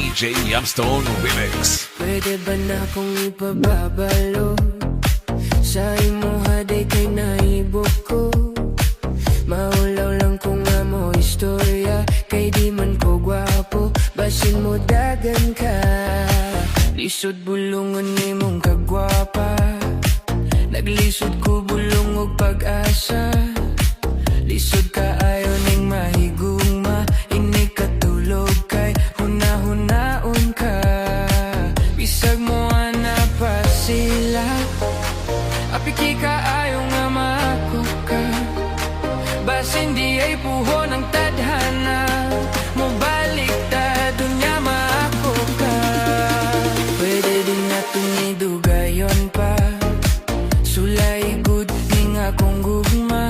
DJ Yamstone Remix. Pwede ba na kung ipababalo sa imuha day kay naibog ko? Maulaw lang kung amo istorya, kay di man ko gwapo, basin mo dagan ka. Lisod bulungan ni mong kagwapa, naglisod ko bulong og pag-asa. Lisod ka ayon ning mahigugma, ini katulog kay hunahunaon ka. Bisag mo ana pa sila, apiki ka ayon nga maako ka. Basin di ay puho ng tadhana, mo balik ta dunya maako ka. Pwede din natin idugayon pa, sulay good ning akong gugma.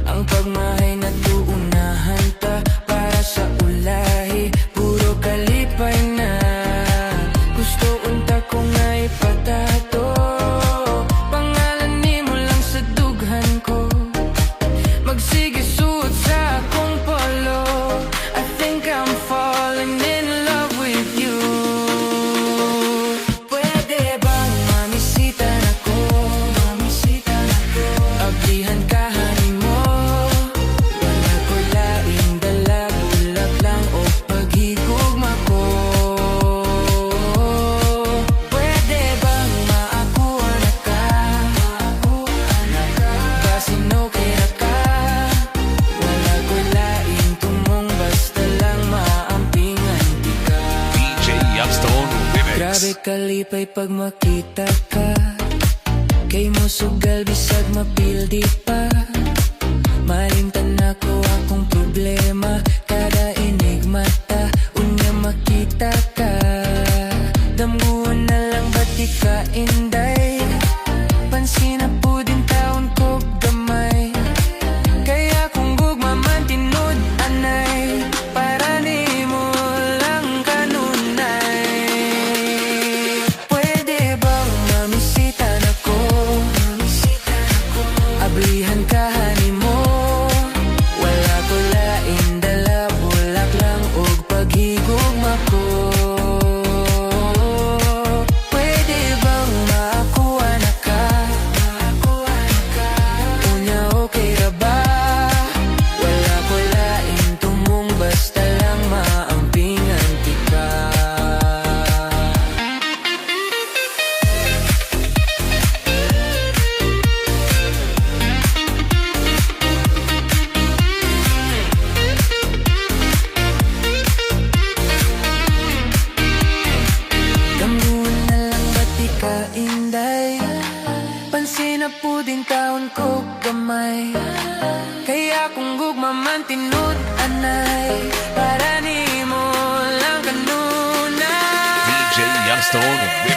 Ang pagmahay na tuunahan ta, para sa ulahi puro kalipay na. Gusto unta ko nga ipatato, pangalan ni mo lang sa dughan ko. Magsige suot sa akong polo, I think I'm falling in love with you. Pwede bang mamisita na ko? Ablihan ka hani mo, wala ko laing dala, bulak lang o paghigugma ko. Pwede bang maakuha na ka? Basin okay na ka, wala ko laing tumong, basta lang maampingan di ka. DJ Yamstone Remix. Grabe kalipay pag makita ka, kay mo sugal bisag mapildi pa. Malimtan ako akong problema, kada enigmata unya makita ka. Damguan na lang ba't di ka inday, pansin na po din taon ko gamay. Kaya kung gugma man tinud anay, para ni mo lang kanunay. Pwede bang mamisita na ko? Ablihan ka hani mo, wala ko laing dala, bulak lang og paghigugma ko. Pwede bang maakuha na ka? Unya okay ra ba? Wala ko laing tumong, basta lang maampingan ti ka. Damguan na lang ba't di ka inday, pansin na po din taon ko gamay. Kaya kung gugma man tinud anay, para ni mo lang kanunay. DJ Yamstone Remix.